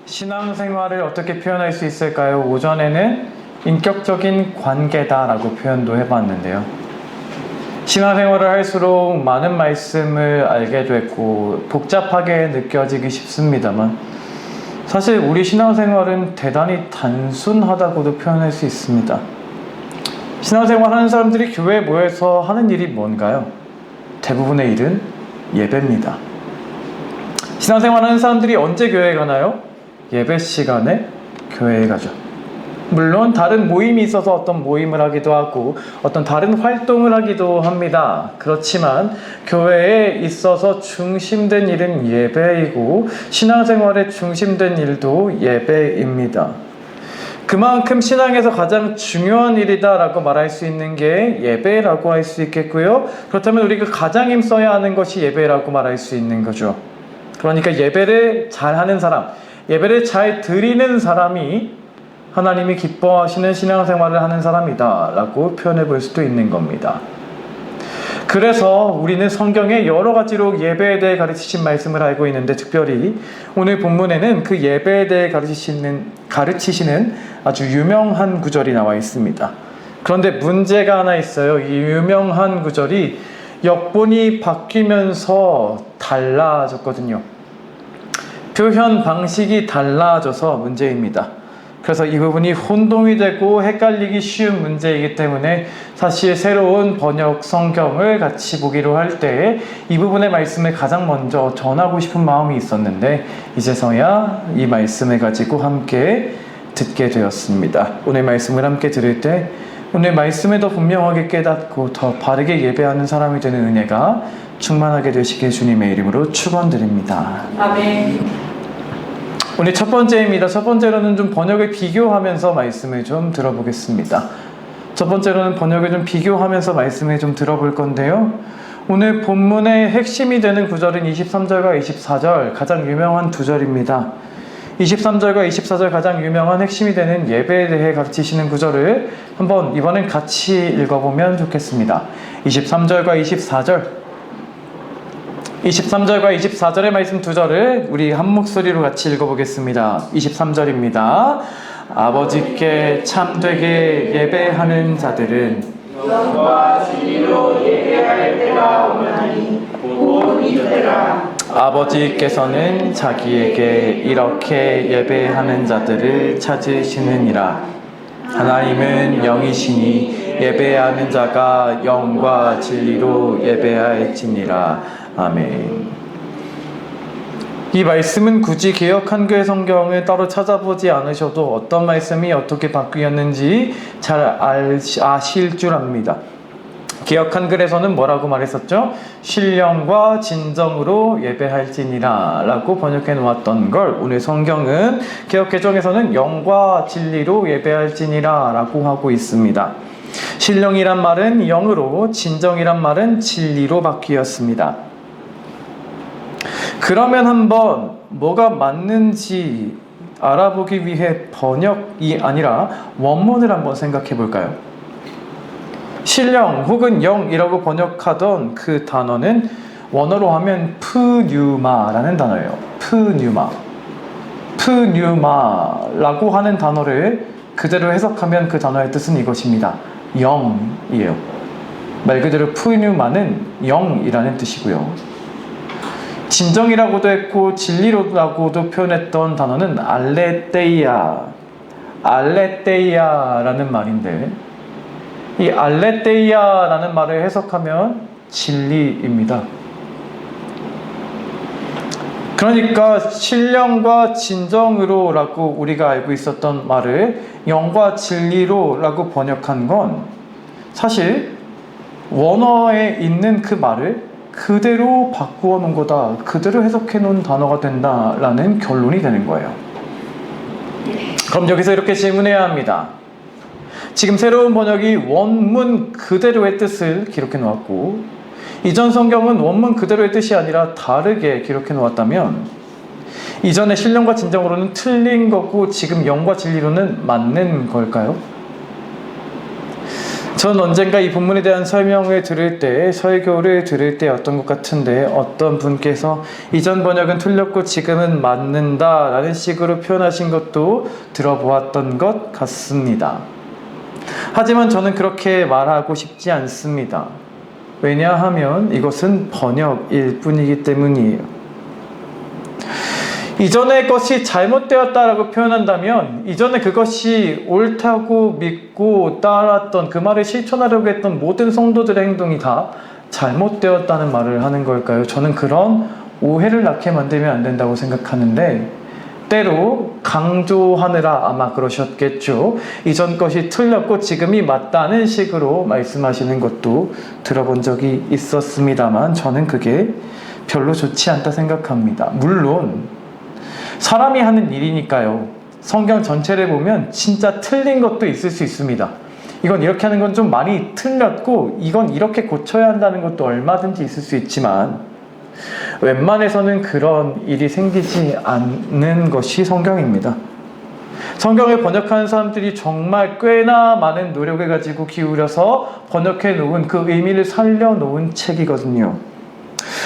신앙생활을 어떻게 표현할 수 있을까요? 오전에는 인격적인 관계다라고 표현도 해봤는데요. 신앙생활을 할수록 많은 말씀을 알게 됐고 복잡하게 느껴지기 쉽습니다만 사실 우리 신앙생활은 대단히 단순하다고도 표현할 수 있습니다. 신앙생활 하는 사람들이 교회에 모여서 하는 일이 뭔가요? 대부분의 일은 예배입니다. 신앙생활 하는 사람들이 언제 교회에 가나요? 예배 시간에 교회에 가죠. 물론 다른 모임이 있어서 어떤 모임을 하기도 하고 어떤 다른 활동을 하기도 합니다. 그렇지만 교회에 있어서 중심된 일은 예배이고 신앙생활의 중심된 일도 예배입니다. 그만큼 신앙에서 가장 중요한 일이다라고 말할 수 있는 게 예배라고 할 수 있겠고요. 그렇다면 우리가 가장 힘써야 하는 것이 예배라고 말할 수 있는 거죠. 그러니까 예배를 잘하는 사람, 예배를 잘 드리는 사람이 하나님이 기뻐하시는 신앙생활을 하는 사람이다 라고 표현해 볼 수도 있는 겁니다. 그래서 우리는 성경에 여러 가지로 예배에 대해 가르치신 말씀을 알고 있는데 특별히 오늘 본문에는 그 예배에 대해 가르치시는 아주 유명한 구절이 나와 있습니다. 그런데 문제가 하나 있어요. 이 유명한 구절이 역본이 바뀌면서 달라졌거든요. 표현 방식이 달라져서 문제입니다. 그래서 이 부분이 혼동이 되고 헷갈리기 쉬운 문제이기 때문에 사실 새로운 번역 성경을 같이 보기로 할 때 이 부분의 말씀을 가장 먼저 전하고 싶은 마음이 있었는데 이제서야 이 말씀을 가지고 함께 듣게 되었습니다. 오늘 말씀을 함께 들을 때 오늘 말씀을 더 분명하게 깨닫고 더 바르게 예배하는 사람이 되는 은혜가 충만하게 되시길 주님의 이름으로 축원드립니다. 아멘. 오늘 첫 번째입니다. 첫 번째로는 좀 번역을 비교하면서 말씀을 좀 들어보겠습니다. 첫 번째로는 번역을 좀 비교하면서 말씀을 좀 들어볼 건데요. 오늘 본문의 핵심이 되는 구절은 23절과 24절 가장 유명한 두 절입니다. 23절과 24절 가장 유명한 핵심이 되는 예배에 대해 가르치시는 구절을 한번 이번엔 같이 읽어보면 좋겠습니다. 23절과 24절 23절과 24절의 말씀 두 절을 우리 한 목소리로 같이 읽어보겠습니다. 23절입니다. 아버지께 참되게 예배하는 자들은 영과 진리로 예배할 때가 오나니 곧 이때라. 아버지께서는 자기에게 이렇게 예배하는 자들을 찾으시느니라. 하나님은 영이시니 예배하는 자가 영과 진리로 예배할지니라. 아멘. 이 말씀은 굳이 개역 한글 성경을 따로 찾아보지 않으셔도 어떤 말씀이 어떻게 바뀌었는지 잘 아실 줄 압니다. 개역 한글에서는 뭐라고 말했었죠? 신령과 진정으로 예배할지니라 라고 번역해 놓았던 걸 오늘 성경은 개역 개정에서는 영과 진리로 예배할지니라 라고 하고 있습니다. 신령이란 말은 영으로, 진정이란 말은 진리로 바뀌었습니다. 그러면 한번 뭐가 맞는지 알아보기 위해 번역이 아니라 원문을 한번 생각해 볼까요? 신령 혹은 영이라고 번역하던 그 단어는 원어로 하면 프뉴마라는 단어예요. 프뉴마라고 하는 단어를 그대로 해석하면 그 단어의 뜻은 이것입니다. 영이에요. 말 그대로 프뉴마는 영이라는 뜻이고요. 진정이라고도 했고 진리로라고도 표현했던 단어는 알레테이아라는 말인데 이 알레테이아라는 말을 해석하면 진리입니다. 그러니까 신령과 진정으로라고 우리가 알고 있었던 말을 영과 진리로라고 번역한 건 사실 원어에 있는 그 말을 그대로 바꾸어 놓은 거다, 그대로 해석해 놓은 단어가 된다라는 결론이 되는 거예요. 그럼 여기서 이렇게 질문해야 합니다. 지금 새로운 번역이 원문 그대로의 뜻을 기록해 놓았고 이전 성경은 원문 그대로의 뜻이 아니라 다르게 기록해 놓았다면 이전의 신령과 진정으로는 틀린 거고 지금 영과 진리로는 맞는 걸까요? 전 언젠가 이 본문에 대한 설명을 들을 때, 설교를 들을 때였던 것 같은데 어떤 분께서 이전 번역은 틀렸고 지금은 맞는다 라는 식으로 표현하신 것도 들어보았던 것 같습니다. 하지만 저는 그렇게 말하고 싶지 않습니다. 왜냐하면 이것은 번역일 뿐이기 때문이에요. 이전의 것이 잘못되었다라고 표현한다면 이전에 그것이 옳다고 믿고 따랐던 그 말을 실천하려고 했던 모든 성도들의 행동이 다 잘못되었다는 말을 하는 걸까요? 저는 그런 오해를 낳게 만들면 안 된다고 생각하는데 때로 강조하느라 아마 그러셨겠죠. 이전 것이 틀렸고 지금이 맞다는 식으로 말씀하시는 것도 들어본 적이 있었습니다만 저는 그게 별로 좋지 않다 생각합니다. 물론 사람이 하는 일이니까요. 성경 전체를 보면 진짜 틀린 것도 있을 수 있습니다. 이건 이렇게 하는 건 좀 많이 틀렸고 이건 이렇게 고쳐야 한다는 것도 얼마든지 있을 수 있지만 웬만해서는 그런 일이 생기지 않는 것이 성경입니다. 성경을 번역하는 사람들이 정말 꽤나 많은 노력을 가지고 기울여서 번역해 놓은 그 의미를 살려놓은 책이거든요.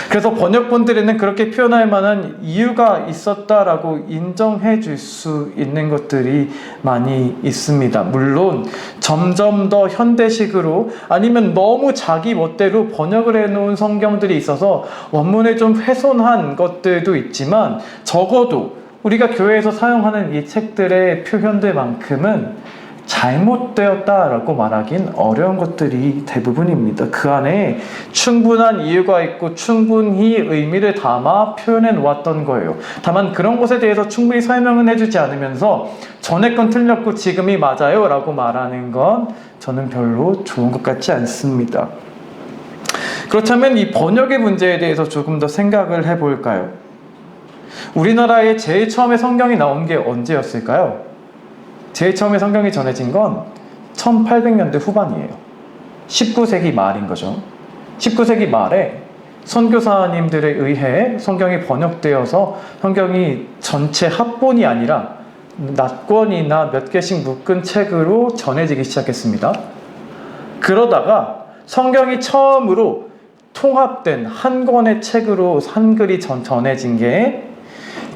그래서 번역본들에는 그렇게 표현할 만한 이유가 있었다라고 인정해 줄 수 있는 것들이 많이 있습니다. 물론 점점 더 현대식으로 아니면 너무 자기 멋대로 번역을 해놓은 성경들이 있어서 원문을 좀 훼손한 것들도 있지만 적어도 우리가 교회에서 사용하는 이 책들의 표현들만큼은 잘못되었다라고 말하긴 어려운 것들이 대부분입니다. 그 안에 충분한 이유가 있고 충분히 의미를 담아 표현해 놓았던 거예요. 다만 그런 것에 대해서 충분히 설명은 해주지 않으면서 전에 건 틀렸고 지금이 맞아요 라고 말하는 건 저는 별로 좋은 것 같지 않습니다. 그렇다면 이 번역의 문제에 대해서 조금 더 생각을 해볼까요? 우리나라에 제일 처음에 성경이 나온 게 언제였을까요? 제일 처음에 성경이 전해진 건 1800년대 후반이에요. 19세기 말인 거죠. 19세기 말에 선교사님들에 의해 성경이 번역되어서 성경이 전체 합본이 아니라 낱권이나 몇 개씩 묶은 책으로 전해지기 시작했습니다. 그러다가 성경이 처음으로 통합된 한 권의 책으로 한글이 전해진 게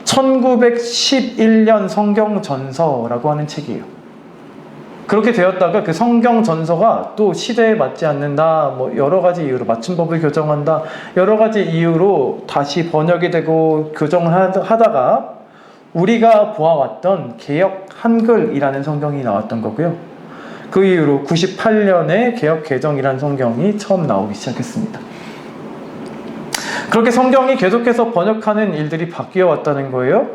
1911년 성경전서라고 하는 책이에요. 그렇게 되었다가 그 성경전서가 또 시대에 맞지 않는다, 뭐 여러 가지 이유로 맞춤법을 교정한다, 여러 가지 이유로 다시 번역이 되고 교정을 하다가 우리가 보아왔던 개역 한글이라는 성경이 나왔던 거고요. 그 이후로 98년에 개역 개정이라는 성경이 처음 나오기 시작했습니다. 그렇게 성경이 계속해서 번역하는 일들이 바뀌어 왔다는 거예요.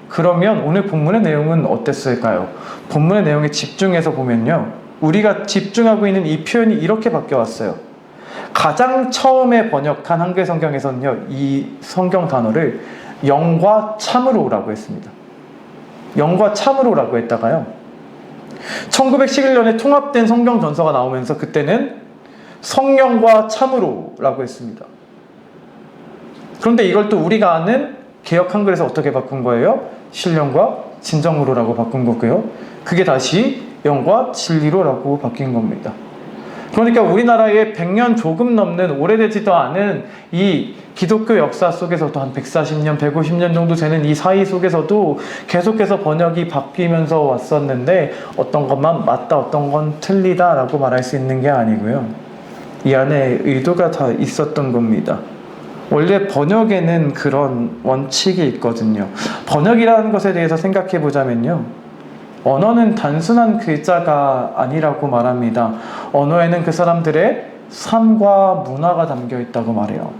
그러면 오늘 본문의 내용은 어땠을까요? 본문의 내용에 집중해서 보면요, 우리가 집중하고 있는 이 표현이 이렇게 바뀌어 왔어요. 가장 처음에 번역한 한글 성경에서는요, 이 성경 단어를 영과 참으로라고 했습니다. 영과 참으로라고 했다가요, 1911년에 통합된 성경 전서가 나오면서 그때는 성령과 참으로라고 했습니다. 그런데 이걸 또 우리가 아는 개역 한글에서 어떻게 바꾼 거예요? 신령과 진정으로라고 바꾼 거고요. 그게 다시 영과 진리로라고 바뀐 겁니다. 그러니까 우리나라의 100년 조금 넘는 오래되지도 않은 이 기독교 역사 속에서도 한 140년, 150년 정도 되는 이 사이 속에서도 계속해서 번역이 바뀌면서 왔었는데 어떤 것만 맞다, 어떤 건 틀리다라고 말할 수 있는 게 아니고요. 이 안에 의도가 다 있었던 겁니다. 원래 번역에는 그런 원칙이 있거든요. 번역이라는 것에 대해서 생각해 보자면요, 언어는 단순한 글자가 아니라고 말합니다. 언어에는 그 사람들의 삶과 문화가 담겨 있다고 말해요.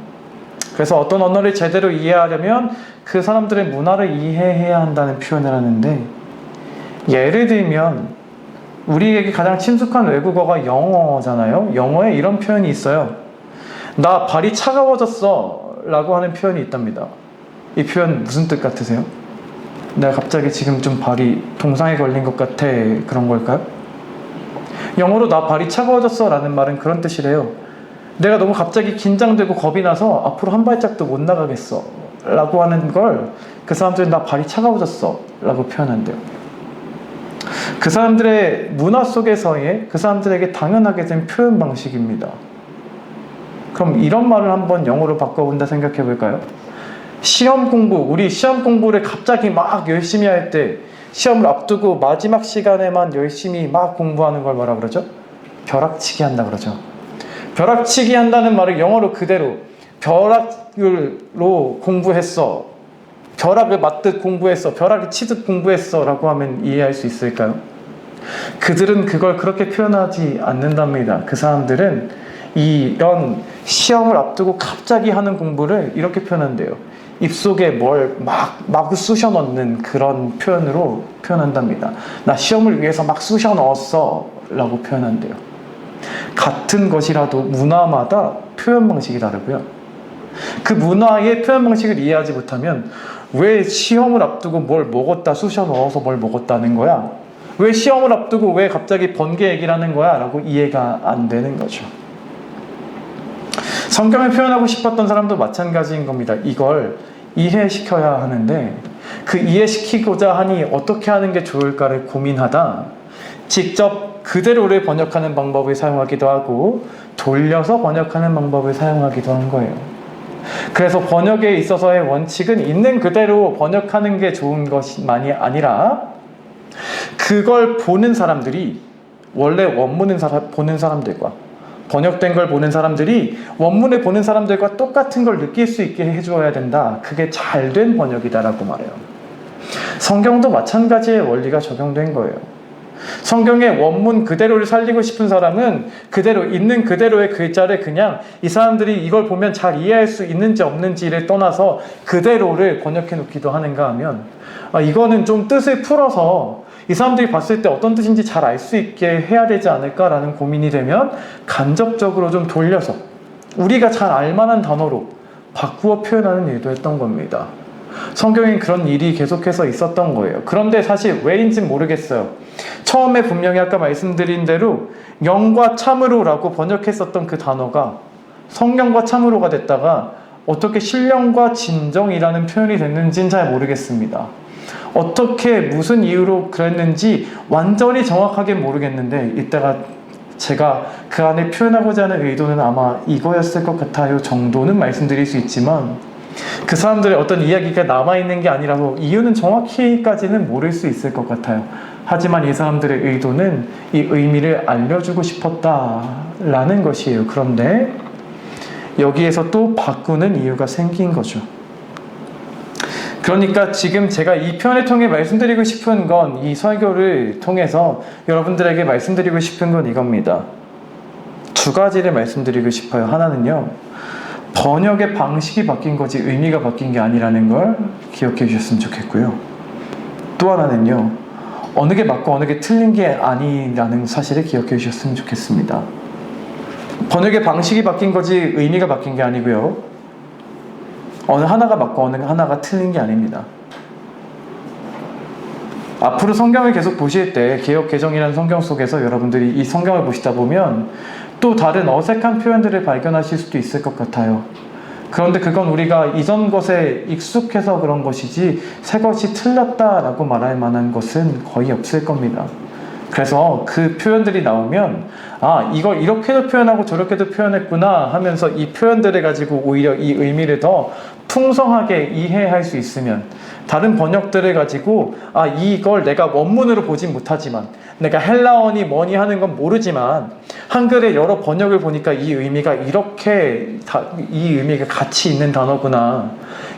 그래서 어떤 언어를 제대로 이해하려면 그 사람들의 문화를 이해해야 한다는 표현을 하는데, 예를 들면 우리에게 가장 친숙한 외국어가 영어잖아요. 영어에 이런 표현이 있어요. 나 발이 차가워졌어 라고 하는 표현이 있답니다. 이 표현 무슨 뜻 같으세요? 내가 갑자기 지금 좀 발이 동상에 걸린 것 같아, 그런 걸까요? 영어로 나 발이 차가워졌어 라는 말은 그런 뜻이래요. 내가 너무 갑자기 긴장되고 겁이 나서 앞으로 한 발짝도 못 나가겠어 라고 하는 걸 그 사람들은 나 발이 차가워졌어 라고 표현한대요. 그 사람들의 문화 속에서의 그 사람들에게 당연하게 된 표현 방식입니다. 그럼 이런 말을 한번 영어로 바꿔본다 생각해 볼까요? 시험 공부, 우리 시험 공부를 갑자기 막 열심히 할 때, 시험을 앞두고 마지막 시간에만 열심히 막 공부하는 걸 뭐라 그러죠? 벼락치기 한다 그러죠. 벼락치기 한다는 말을 영어로 그대로 벼락으로 공부했어, 벼락을 맞듯 공부했어, 벼락을 치듯 공부했어 라고 하면 이해할 수 있을까요? 그들은 그걸 그렇게 표현하지 않는답니다. 그 사람들은 이런 시험을 앞두고 갑자기 하는 공부를 이렇게 표현한대요. 입속에 뭘 마구 쑤셔 넣는 그런 표현으로 표현한답니다. 나 시험을 위해서 막 쑤셔 넣었어 라고 표현한대요. 같은 것이라도 문화마다 표현 방식이 다르고요. 그 문화의 표현 방식을 이해하지 못하면 왜 시험을 앞두고 뭘 먹었다, 쑤셔 넣어서 뭘 먹었다는 거야? 왜 시험을 앞두고 왜 갑자기 번개 얘기를 하는 거야? 라고 이해가 안 되는 거죠. 성경을 표현하고 싶었던 사람도 마찬가지인 겁니다. 이걸 이해시켜야 하는데 그 이해시키고자 하니 어떻게 하는 게 좋을까를 고민하다 직접 그대로를 번역하는 방법을 사용하기도 하고 돌려서 번역하는 방법을 사용하기도 한 거예요. 그래서 번역에 있어서의 원칙은 있는 그대로 번역하는 게 좋은 것만이 아니라 그걸 보는 사람들이 원래 원문을 보는 사람들과 번역된 걸 보는 사람들이 원문을 보는 사람들과 똑같은 걸 느낄 수 있게 해줘야 된다. 그게 잘된 번역이다라고 말해요. 성경도 마찬가지의 원리가 적용된 거예요. 성경의 원문 그대로를 살리고 싶은 사람은 그대로 있는 그대로의 글자를 그냥 이 사람들이 이걸 보면 잘 이해할 수 있는지 없는지를 떠나서 그대로를 번역해 놓기도 하는가 하면 이거는 좀 뜻을 풀어서 이 사람들이 봤을 때 어떤 뜻인지 잘 알 수 있게 해야 되지 않을까라는 고민이 되면 간접적으로 좀 돌려서 우리가 잘 알만한 단어로 바꾸어 표현하는 일도 했던 겁니다. 성경엔 그런 일이 계속해서 있었던 거예요. 그런데 사실 왜인지는 모르겠어요. 처음에 분명히 아까 말씀드린 대로 영과 참으로라고 번역했었던 그 단어가 성령과 참으로가 됐다가 어떻게 신령과 진정이라는 표현이 됐는지는 잘 모르겠습니다. 어떻게 무슨 이유로 그랬는지 완전히 정확하게 모르겠는데 이따가 제가 그 안에 표현하고자 하는 의도는 아마 이거였을 것 같아요 정도는 말씀드릴 수 있지만 그 사람들의 어떤 이야기가 남아있는 게 아니라서 이유는 정확히까지는 모를 수 있을 것 같아요. 하지만 이 사람들의 의도는 이 의미를 알려주고 싶었다라는 것이에요. 그런데 여기에서 또 바꾸는 이유가 생긴 거죠. 그러니까 지금 제가 이 표현을 통해 말씀드리고 싶은 건 이 설교를 통해서 여러분들에게 말씀드리고 싶은 건 이겁니다. 두 가지를 말씀드리고 싶어요. 하나는요, 번역의 방식이 바뀐 거지 의미가 바뀐 게 아니라는 걸 기억해 주셨으면 좋겠고요. 또 하나는요, 어느 게 맞고 어느 게 틀린 게 아니라는 사실을 기억해 주셨으면 좋겠습니다. 번역의 방식이 바뀐 거지 의미가 바뀐 게 아니고요. 어느 하나가 맞고 어느 하나가 틀린 게 아닙니다. 앞으로 성경을 계속 보실 때 개역 개정이라는 성경 속에서 여러분들이 이 성경을 보시다 보면 또 다른 어색한 표현들을 발견하실 수도 있을 것 같아요. 그런데 그건 우리가 이전 것에 익숙해서 그런 것이지 새 것이 틀렸다라고 말할 만한 것은 거의 없을 겁니다. 그래서 그 표현들이 나오면 이걸 이렇게도 표현하고 저렇게도 표현했구나 하면서 이 표현들을 가지고 오히려 이 의미를 더 풍성하게 이해할 수 있으면 다른 번역들을 가지고 이걸 내가 원문으로 보진 못하지만 내가 헬라어니 뭐니 하는 건 모르지만 한글의 여러 번역을 보니까 이 의미가 이렇게 이 의미가 같이 있는 단어구나,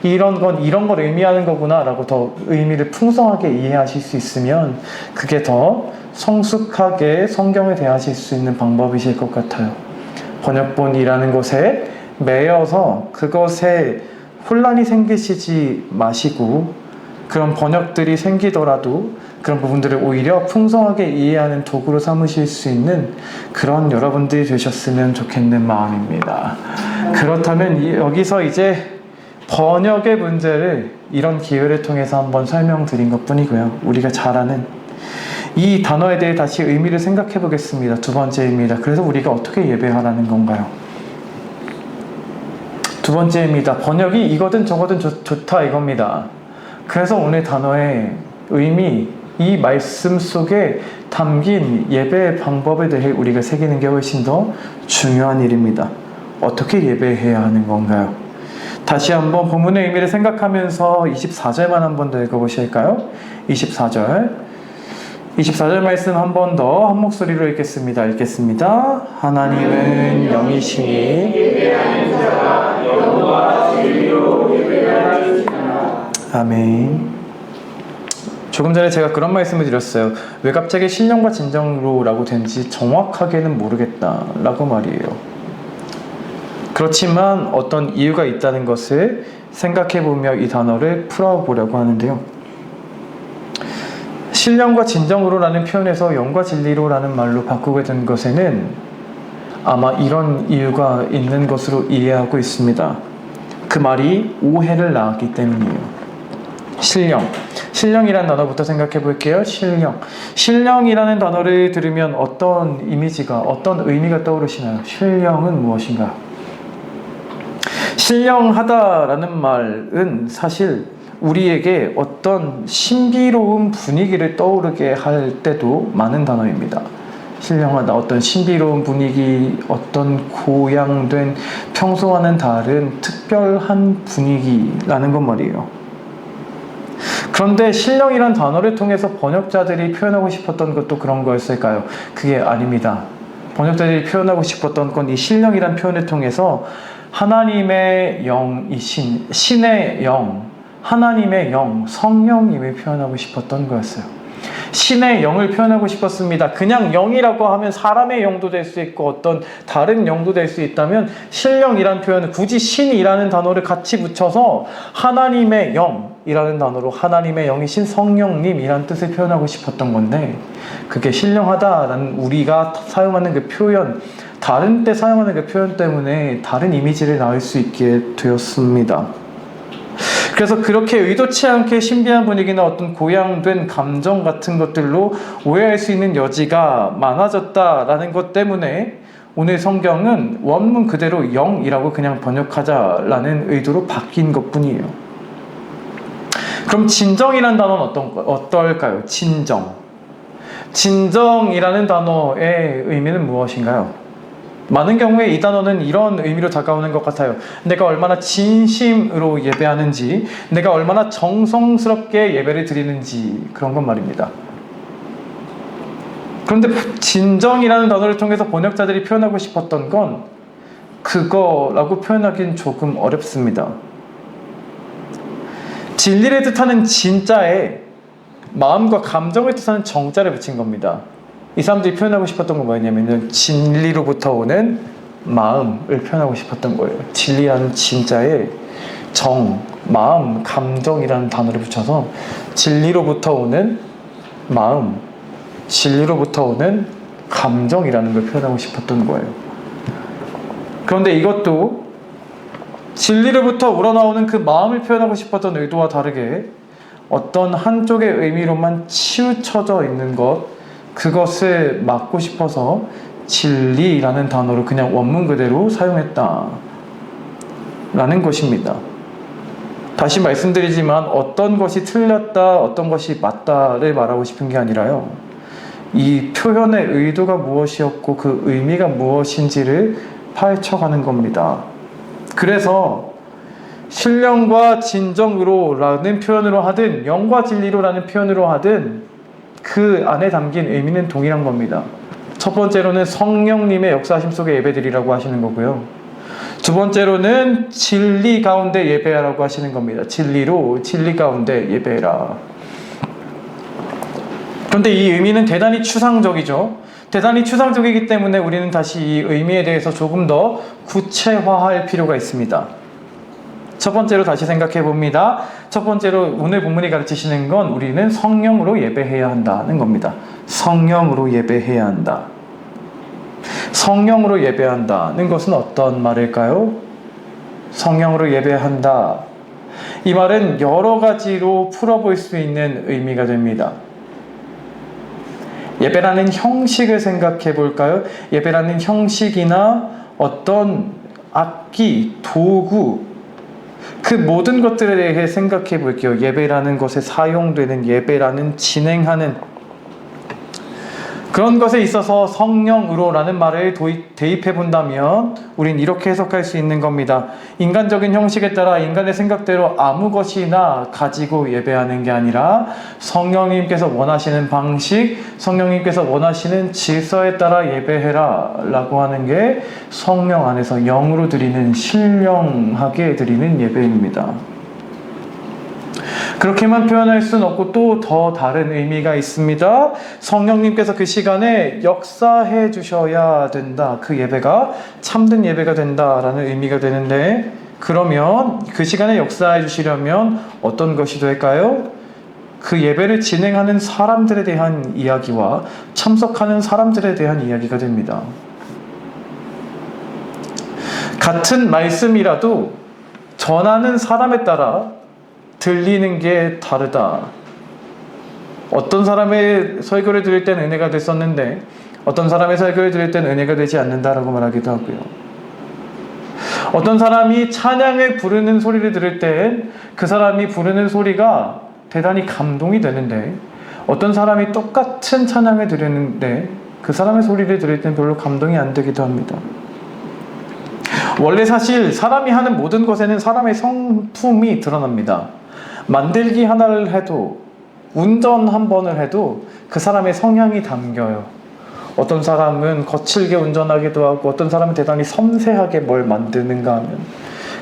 이런 건 이런 걸 의미하는 거구나 라고 더 의미를 풍성하게 이해하실 수 있으면 그게 더 성숙하게 성경을 대하실 수 있는 방법이실 것 같아요. 번역본이라는 것에 매여서 그것에 혼란이 생기시지 마시고 그런 번역들이 생기더라도 그런 부분들을 오히려 풍성하게 이해하는 도구로 삼으실 수 있는 그런 여러분들이 되셨으면 좋겠는 마음입니다. 그렇다면 여기서 이제 번역의 문제를 이런 기회를 통해서 한번 설명드린 것 뿐이고요. 우리가 잘 아는 이 단어에 대해 다시 의미를 생각해 보겠습니다. 두 번째입니다. 그래서 우리가 어떻게 예배하라는 건가요? 두 번째입니다. 번역이 이거든 저거든 좋다 이겁니다. 그래서 오늘 단어의 의미, 이 말씀 속에 담긴 예배의 방법에 대해 우리가 새기는 게 훨씬 더 중요한 일입니다. 어떻게 예배해야 하는 건가요? 다시 한번 본문의 의미를 생각하면서 24절만 한 번 더 읽어보실까요? 24절 말씀 한 번 더 한 목소리로 읽겠습니다. 하나님은 영이시니 예배하는 자가 영과 진리로 예배하시니라. 아멘. 조금 전에 제가 그런 말씀을 드렸어요. 왜 갑자기 신령과 진정으로 라고 된지 정확하게는 모르겠다 라고 말이에요. 그렇지만 어떤 이유가 있다는 것을 생각해보며 이 단어를 풀어보려고 하는데요. 신령과 진정으로라는 표현에서 영과 진리로라는 말로 바꾸게 된 것에는 아마 이런 이유가 있는 것으로 이해하고 있습니다. 그 말이 오해를 낳았기 때문이에요. 신령이라는 단어부터 생각해 볼게요. 신령이라는 단어를 들으면 어떤 이미지가, 어떤 의미가 떠오르시나요? 신령은 무엇인가요? 신령하다라는 말은 사실 우리에게 어떤 신비로운 분위기를 떠오르게 할 때도 많은 단어입니다. 신령하다, 어떤 신비로운 분위기, 어떤 고양된 평소와는 다른 특별한 분위기라는 것 말이에요. 그런데 신령이란 단어를 통해서 번역자들이 표현하고 싶었던 것도 그런 거였을까요? 그게 아닙니다. 번역자들이 표현하고 싶었던 건 이 신령이란 표현을 통해서 하나님의 영이신, 신의 영, 하나님의 영, 성령님을 표현하고 싶었던 거였어요. 신의 영을 표현하고 싶었습니다. 그냥 영이라고 하면 사람의 영도 될 수 있고 어떤 다른 영도 될 수 있다면 신령이란 표현은 굳이 신이라는 단어를 같이 붙여서 하나님의 영이라는 단어로 하나님의 영이신 성령님이라는 뜻을 표현하고 싶었던 건데 그게 신령하다라는 우리가 사용하는 그 표현, 다른 때 사용하는 그 표현 때문에 다른 이미지를 낳을 수 있게 되었습니다. 그래서 그렇게 의도치 않게 신비한 분위기나 어떤 고양된 감정 같은 것들로 오해할 수 있는 여지가 많아졌다라는 것 때문에 오늘 성경은 원문 그대로 영이라고 그냥 번역하자라는 의도로 바뀐 것뿐이에요. 그럼 진정이라는 단어는 어떨까요? 진정이라는 단어의 의미는 무엇인가요? 많은 경우에 이 단어는 이런 의미로 다가오는 것 같아요. 내가 얼마나 진심으로 예배하는지, 내가 얼마나 정성스럽게 예배를 드리는지 그런 것 말입니다. 그런데 진정이라는 단어를 통해서 번역자들이 표현하고 싶었던 건 그거라고 표현하기는 조금 어렵습니다. 진리를 뜻하는 진자에 마음과 감정을 뜻하는 정자를 붙인 겁니다. 이 사람들이 표현하고 싶었던 건 뭐였냐면 진리로부터 오는 마음을 표현하고 싶었던 거예요. 진리라는 진짜에 정, 마음, 감정이라는 단어를 붙여서 진리로부터 오는 마음, 진리로부터 오는 감정이라는 걸 표현하고 싶었던 거예요. 그런데 이것도 진리로부터 우러나오는 그 마음을 표현하고 싶었던 의도와 다르게 어떤 한쪽의 의미로만 치우쳐져 있는 것, 그것을 막고 싶어서 진리라는 단어를 그냥 원문 그대로 사용했다 라는 것입니다. 다시 말씀드리지만 어떤 것이 틀렸다, 어떤 것이 맞다를 말하고 싶은 게 아니라요, 이 표현의 의도가 무엇이었고 그 의미가 무엇인지를 파헤쳐가는 겁니다. 그래서 신령과 진정으로 라는 표현으로 하든 영과 진리로라는 표현으로 하든 그 안에 담긴 의미는 동일한 겁니다. 첫 번째로는 성령님의 역사하심 속에 예배드리라고 하시는 거고요. 두 번째로는 진리 가운데 예배하라고 하시는 겁니다. 진리 가운데 예배해라. 그런데 이 의미는 대단히 추상적이죠. 대단히 추상적이기 때문에 우리는 다시 이 의미에 대해서 조금 더 구체화할 필요가 있습니다. 첫 번째로 다시 생각해 봅니다. 첫 번째로 오늘 본문이 가르치시는 건 우리는 성령으로 예배해야 한다는 겁니다. 성령으로 예배해야 한다. 성령으로 예배한다는 것은 어떤 말일까요? 성령으로 예배한다. 이 말은 여러 가지로 풀어볼 수 있는 의미가 됩니다. 예배라는 형식을 생각해 볼까요? 예배라는 형식이나 어떤 악기, 도구, 그 모든 것들에 대해 생각해 볼게요. 예배라는 것에 사용되는, 예배라는 진행하는 그런 것에 있어서 성령으로라는 말을 대입해 본다면 우린 이렇게 해석할 수 있는 겁니다. 인간적인 형식에 따라 인간의 생각대로 아무 것이나 가지고 예배하는 게 아니라 성령님께서 원하시는 방식, 성령님께서 원하시는 질서에 따라 예배해라 라고 하는 게 성령 안에서 영으로 드리는, 신령하게 드리는 예배입니다. 그렇게만 표현할 수는 없고 또 더 다른 의미가 있습니다. 성령님께서 그 시간에 역사해 주셔야 된다. 그 예배가 참된 예배가 된다라는 의미가 되는데, 그러면 그 시간에 역사해 주시려면 어떤 것이 될까요? 그 예배를 진행하는 사람들에 대한 이야기와 참석하는 사람들에 대한 이야기가 됩니다. 같은 말씀이라도 전하는 사람에 따라 들리는 게 다르다. 어떤 사람의 설교를 들을 땐 은혜가 됐었는데 어떤 사람의 설교를 들을 땐 은혜가 되지 않는다라고 말하기도 하고요. 어떤 사람이 찬양을 부르는 소리를 들을 땐 그 사람이 부르는 소리가 대단히 감동이 되는데, 어떤 사람이 똑같은 찬양을 들으는데 그 사람의 소리를 들을 땐 별로 감동이 안 되기도 합니다. 원래 사실 사람이 하는 모든 것에는 사람의 성품이 드러납니다. 만들기 하나를 해도, 운전 한 번을 해도 그 사람의 성향이 담겨요. 어떤 사람은 거칠게 운전하기도 하고 어떤 사람은 대단히 섬세하게 뭘 만드는가 하면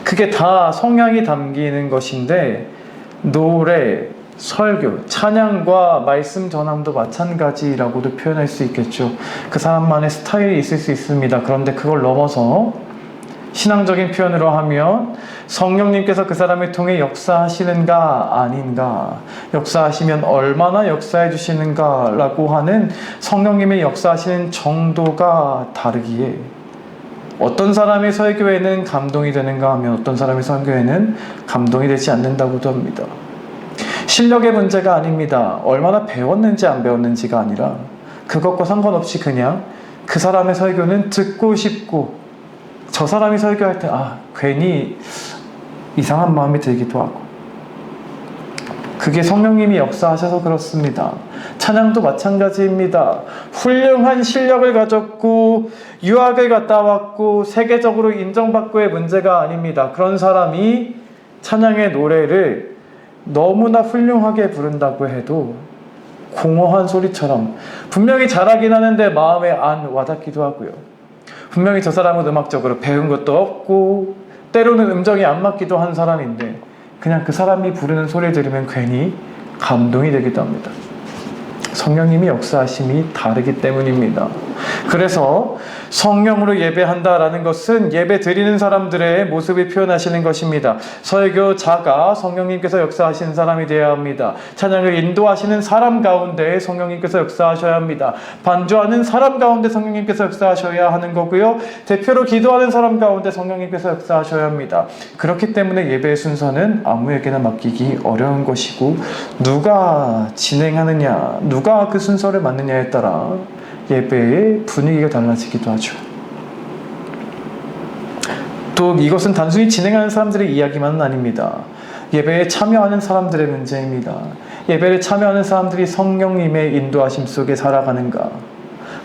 그게 다 성향이 담기는 것인데, 노래, 설교, 찬양과 말씀 전함도 마찬가지라고도 표현할 수 있겠죠. 그 사람만의 스타일이 있을 수 있습니다. 그런데 그걸 넘어서 신앙적인 표현으로 하면 성령님께서 그 사람을 통해 역사하시는가 아닌가, 역사하시면 얼마나 역사해 주시는가 라고 하는 성령님의 역사하시는 정도가 다르기에, 어떤 사람의 설교에는 감동이 되는가 하면 어떤 사람의 설교에는 감동이 되지 않는다고도 합니다. 실력의 문제가 아닙니다. 얼마나 배웠는지 안 배웠는지가 아니라 그것과 상관없이 그냥 그 사람의 설교는 듣고 싶고, 저 사람이 설교할 때 괜히 이상한 마음이 들기도 하고, 그게 성령님이 역사하셔서 그렇습니다. 찬양도 마찬가지입니다. 훌륭한 실력을 가졌고 유학을 갔다 왔고 세계적으로 인정받고의 문제가 아닙니다. 그런 사람이 찬양의 노래를 너무나 훌륭하게 부른다고 해도 공허한 소리처럼 분명히 잘하긴 하는데 마음에 안 와닿기도 하고요. 분명히 저 사람은 음악적으로 배운 것도 없고 때로는 음정이 안 맞기도 한 사람인데 그냥 그 사람이 부르는 소리를 들으면 괜히 감동이 되기도 합니다. 성령님이 역사하심이 다르기 때문입니다. 그래서 성령으로 예배한다라는 것은 예배 드리는 사람들의 모습을 표현하시는 것입니다. 설교자가 성령님께서 역사하시는 사람이 되어야 합니다. 찬양을 인도하시는 사람 가운데 성령님께서 역사하셔야 합니다. 반주하는 사람 가운데 성령님께서 역사하셔야 하는 거고요. 대표로 기도하는 사람 가운데 성령님께서 역사하셔야 합니다. 그렇기 때문에 예배의 순서는 아무에게나 맡기기 어려운 것이고, 누가 진행하느냐, 누가 그 순서를 맡느냐에 따라 예배의 분위기가 달라지기도 하죠. 또 이것은 단순히 진행하는 사람들의 이야기만은 아닙니다. 예배에 참여하는 사람들의 문제입니다. 예배에 참여하는 사람들이 성령님의 인도하심 속에 살아가는가,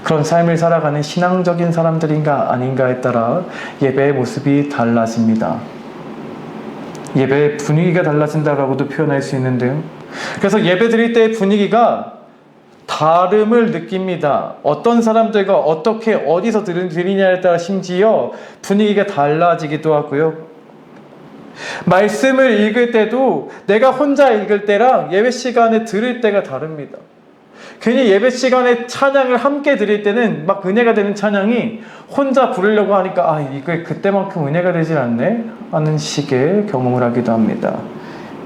그런 삶을 살아가는 신앙적인 사람들인가 아닌가에 따라 예배의 모습이 달라집니다. 예배의 분위기가 달라진다라고도 표현할 수 있는데요. 그래서 예배 드릴 때의 분위기가 다름을 느낍니다. 어떤 사람들과 어떻게 어디서 드리냐에 따라 심지어 분위기가 달라지기도 하고요. 말씀을 읽을 때도 내가 혼자 읽을 때랑 예배 시간에 들을 때가 다릅니다. 괜히 예배 시간에 찬양을 함께 드릴 때는 막 은혜가 되는 찬양이 혼자 부르려고 하니까 이게 그때만큼 은혜가 되질 않네 하는 식의 경험을 하기도 합니다.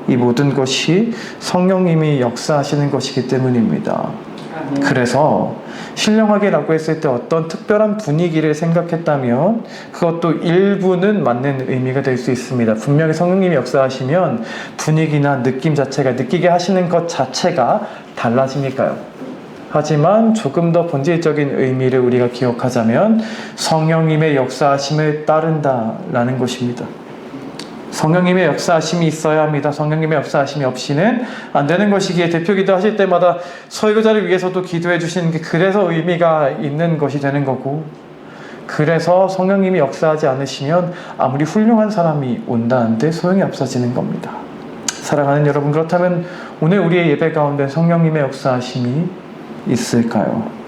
이 모든 것이 성령님이 역사하시는 것이기 때문입니다. 그래서 신령하게라고 했을 때 어떤 특별한 분위기를 생각했다면 그것도 일부는 맞는 의미가 될 수 있습니다. 분명히 성령님이 역사하시면 분위기나 느낌 자체가, 느끼게 하시는 것 자체가 달라지니까요. 하지만 조금 더 본질적인 의미를 우리가 기억하자면 성령님의 역사하심을 따른다라는 것입니다. 성령님의 역사하심이 있어야 합니다. 성령님의 역사하심이 없이는 안 되는 것이기에 대표기도 하실 때마다 설교자를 위해서도 기도해 주시는 게 그래서 의미가 있는 것이 되는 거고, 그래서 성령님이 역사하지 않으시면 아무리 훌륭한 사람이 온다는데 소용이 없어지는 겁니다. 사랑하는 여러분, 그렇다면 오늘 우리의 예배 가운데 성령님의 역사하심이 있을까요?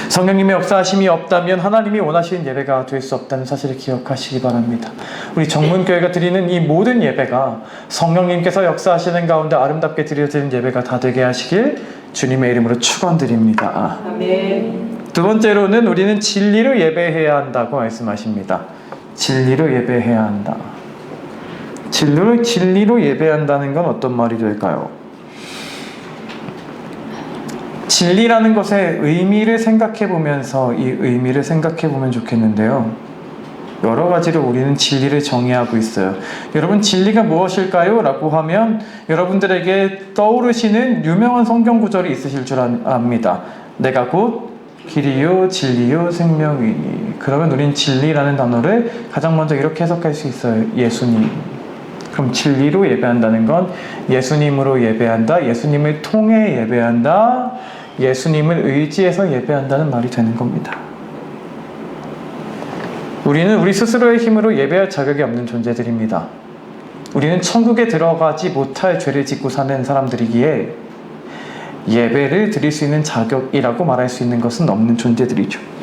성령님의 역사하심이 없다면 하나님이 원하시는 예배가 될 수 없다는 사실을 기억하시기 바랍니다. 우리 정문교회가 드리는 이 모든 예배가 성령님께서 역사하시는 가운데 아름답게 드려지는 예배가 다 되게 하시길 주님의 이름으로 축원드립니다. 아멘. 두 번째로는 우리는 진리로 예배해야 한다고 말씀하십니다. 진리로 예배해야 한다. 진리로 예배한다는 건 어떤 말이 될까요? 진리라는 것의 의미를 생각해 보면서 이 의미를 생각해 보면 좋겠는데요. 여러 가지로 우리는 진리를 정의하고 있어요. 여러분, 진리가 무엇일까요? 라고 하면 여러분들에게 떠오르시는 유명한 성경 구절이 있으실 줄 압니다. 내가 곧 길이요 진리요 생명이니. 그러면 우린 진리라는 단어를 가장 먼저 이렇게 해석할 수 있어요. 예수님. 그럼 진리로 예배한다는 건 예수님으로 예배한다, 예수님을 통해 예배한다, 예수님을 의지해서 예배한다는 말이 되는 겁니다. 우리는 우리 스스로의 힘으로 예배할 자격이 없는 존재들입니다. 우리는 천국에 들어가지 못할 죄를 짓고 사는 사람들이기에 예배를 드릴 수 있는 자격이라고 말할 수 있는 것은 없는 존재들이죠.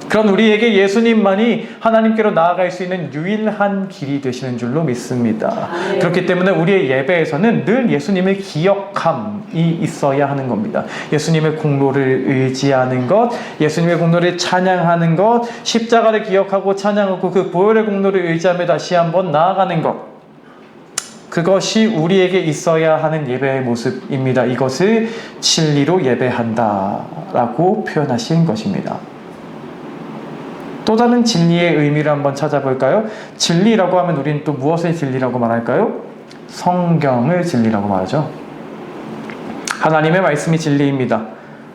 그런 우리에게 예수님만이 하나님께로 나아갈 수 있는 유일한 길이 되시는 줄로 믿습니다. 그렇기 때문에 우리의 예배에서는 늘 예수님의 기억함이 있어야 하는 겁니다. 예수님의 공로를 의지하는 것, 예수님의 공로를 찬양하는 것, 십자가를 기억하고 찬양하고 그 보혈의 공로를 의지하며 다시 한번 나아가는 것, 그것이 우리에게 있어야 하는 예배의 모습입니다. 이것을 진리로 예배한다라고 표현하신 것입니다. 또 다른 진리의 의미를 한번 찾아볼까요? 진리라고 하면 우리는 또 무엇을 진리라고 말할까요? 성경을 진리라고 말하죠. 하나님의 말씀이 진리입니다.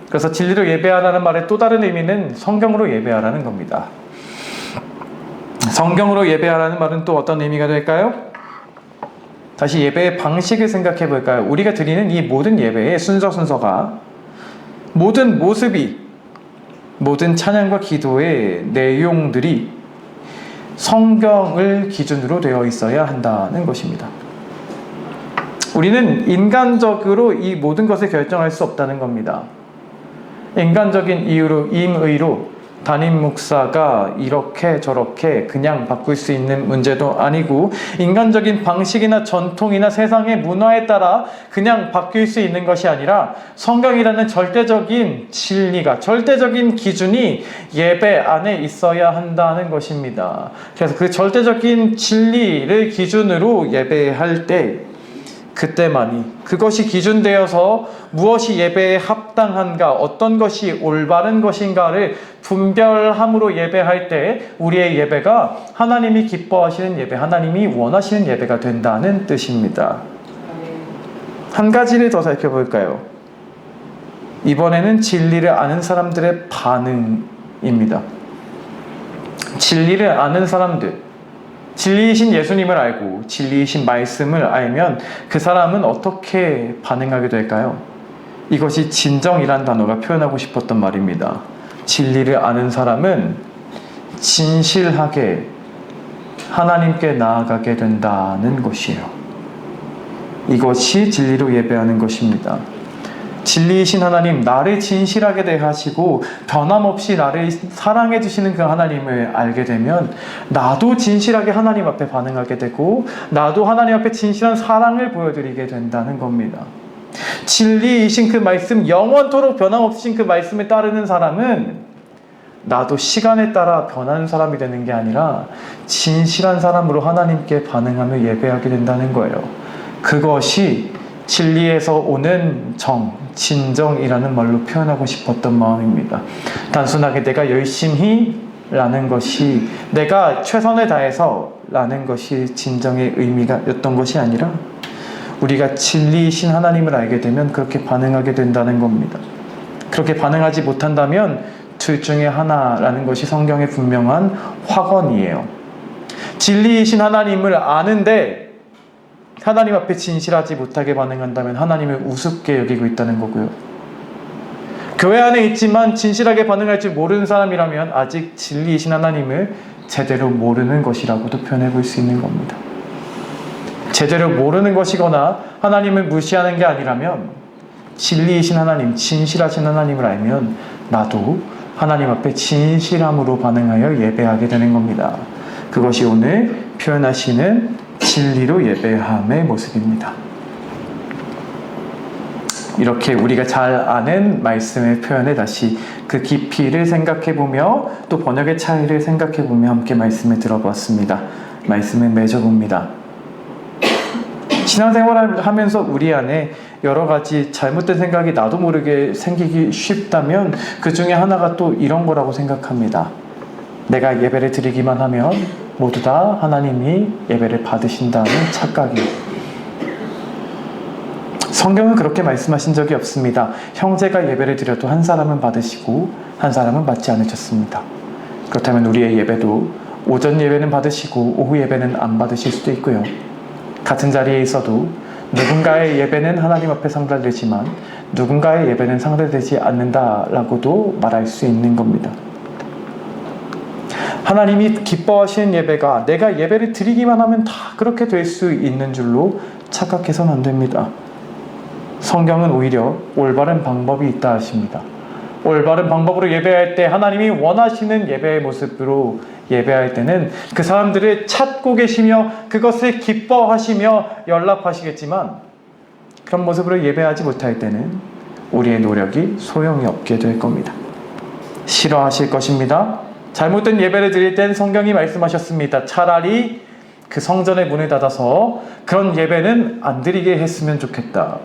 그래서 진리로 예배하라는 말의 또 다른 의미는 성경으로 예배하라는 겁니다. 성경으로 예배하라는 말은 또 어떤 의미가 될까요? 다시 예배의 방식을 생각해 볼까요? 우리가 드리는 이 모든 예배의 순서가, 모든 모습이, 모든 찬양과 기도의 내용들이 성경을 기준으로 되어 있어야 한다는 것입니다. 우리는 인간적으로 이 모든 것을 결정할 수 없다는 겁니다. 인간적인 이유로, 임의로 담임 목사가 이렇게 저렇게 그냥 바꿀 수 있는 문제도 아니고, 인간적인 방식이나 전통이나 세상의 문화에 따라 그냥 바뀔 수 있는 것이 아니라 성경이라는 절대적인 진리가, 절대적인 기준이 예배 안에 있어야 한다는 것입니다. 그래서 그 절대적인 진리를 기준으로 예배할 때, 그때만이 그것이 기준되어서 무엇이 예배에 합당한가, 어떤 것이 올바른 것인가를 분별함으로 예배할 때 우리의 예배가 하나님이 기뻐하시는 예배, 하나님이 원하시는 예배가 된다는 뜻입니다. 한 가지를 더 살펴볼까요? 이번에는 진리를 아는 사람들의 반응입니다. 진리를 아는 사람들, 진리이신 예수님을 알고 진리이신 말씀을 알면 그 사람은 어떻게 반응하게 될까요? 이것이 진정이란 단어가 표현하고 싶었던 말입니다. 진리를 아는 사람은 진실하게 하나님께 나아가게 된다는 것이에요. 이것이 진리로 예배하는 것입니다. 진리이신 하나님, 나를 진실하게 대하시고 변함없이 나를 사랑해 주시는 그 하나님을 알게 되면 나도 진실하게 하나님 앞에 반응하게 되고, 나도 하나님 앞에 진실한 사랑을 보여드리게 된다는 겁니다. 진리이신 그 말씀, 영원토록 변함없으신 그 말씀에 따르는 사람은 나도 시간에 따라 변하는 사람이 되는 게 아니라 진실한 사람으로 하나님께 반응하며 예배하게 된다는 거예요. 그것이 진리에서 오는 진정이라는 말로 표현하고 싶었던 마음입니다. 단순하게 내가 열심히 라는 것이, 내가 최선을 다해서 라는 것이 진정의 의미였던 것이 아니라 우리가 진리이신 하나님을 알게 되면 그렇게 반응하게 된다는 겁니다. 그렇게 반응하지 못한다면 둘 중에 하나라는 것이 성경의 분명한 확언이에요. 진리이신 하나님을 아는데 하나님 앞에 진실하지 못하게 반응한다면 하나님을 우습게 여기고 있다는 거고요. 교회 안에 있지만 진실하게 반응할 줄 모르는 사람이라면 아직 진리이신 하나님을 제대로 모르는 것이라고도 표현해 볼 수 있는 겁니다. 제대로 모르는 것이거나 하나님을 무시하는 게 아니라면 진리이신 하나님, 진실하신 하나님을 알면 나도 하나님 앞에 진실함으로 반응하여 예배하게 되는 겁니다. 그것이 오늘 표현하시는 진리로 예배함의 모습입니다. 이렇게 우리가 잘 아는 말씀의 표현에 다시 그 깊이를 생각해보며 또 번역의 차이를 생각해보며 함께 말씀을 들어보았습니다. 말씀을 맺어봅니다. 신앙생활을 하면서 우리 안에 여러 가지 잘못된 생각이 나도 모르게 생기기 쉽다면 그 중에 하나가 또 이런 거라고 생각합니다. 내가 예배를 드리기만 하면 모두 다 하나님이 예배를 받으신다는 착각이. 성경은 그렇게 말씀하신 적이 없습니다. 형제가 예배를 드려도 한 사람은 받으시고 한 사람은 받지 않으셨습니다. 그렇다면 우리의 예배도 오전 예배는 받으시고 오후 예배는 안 받으실 수도 있고요. 같은 자리에 있어도 누군가의 예배는 하나님 앞에 상달되지만 누군가의 예배는 상달되지 않는다라고도 말할 수 있는 겁니다. 하나님이 기뻐하시는 예배가 내가 예배를 드리기만 하면 다 그렇게 될 수 있는 줄로 착각해서는 안 됩니다. 성경은 오히려 올바른 방법이 있다 하십니다. 올바른 방법으로 예배할 때 하나님이 원하시는 예배의 모습으로 예배할 때는 그 사람들을 찾고 계시며 그것을 기뻐하시며 연락하시겠지만 그런 모습으로 예배하지 못할 때는 우리의 노력이 소용이 없게 될 겁니다. 싫어하실 것입니다. 잘못된 예배를 드릴 땐 성경이 말씀하셨습니다. 차라리 그 성전의 문을 닫아서 그런 예배는 안 드리게 했으면 좋겠다.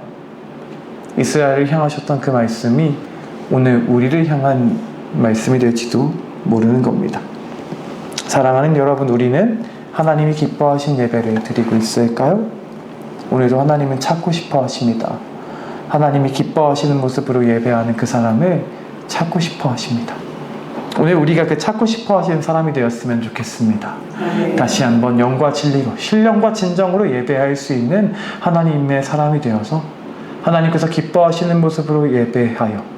이스라엘을 향하셨던 그 말씀이 오늘 우리를 향한 말씀이 될지도 모르는 겁니다. 사랑하는 여러분, 우리는 하나님이 기뻐하신 예배를 드리고 있을까요? 오늘도 하나님은 찾고 싶어 하십니다. 하나님이 기뻐하시는 모습으로 예배하는 그 사람을 찾고 싶어 하십니다. 오늘 우리가 그 찾고 싶어 하시는 사람이 되었으면 좋겠습니다. 다시 한번 영과 진리로, 신령과 진정으로 예배할 수 있는 하나님의 사람이 되어서 하나님께서 기뻐하시는 모습으로 예배하여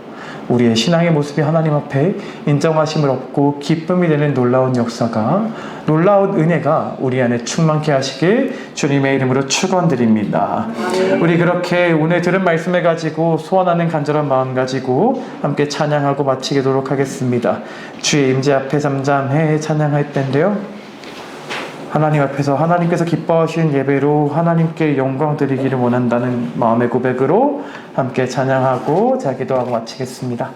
우리의 신앙의 모습이 하나님 앞에 인정하심을 얻고 기쁨이 되는 놀라운 역사가, 놀라운 은혜가 우리 안에 충만케 하시길 주님의 이름으로 축원드립니다. 우리 그렇게 오늘 들은 말씀을 가지고 소원하는 간절한 마음 가지고 함께 찬양하고 마치도록 하겠습니다. 주의 임재 앞에 잠잠해 찬양할 때인데요, 하나님 앞에서 하나님께서 기뻐하시는 예배로 하나님께 영광 드리기를 원한다는 마음의 고백으로 함께 찬양하고 기도하고 마치겠습니다.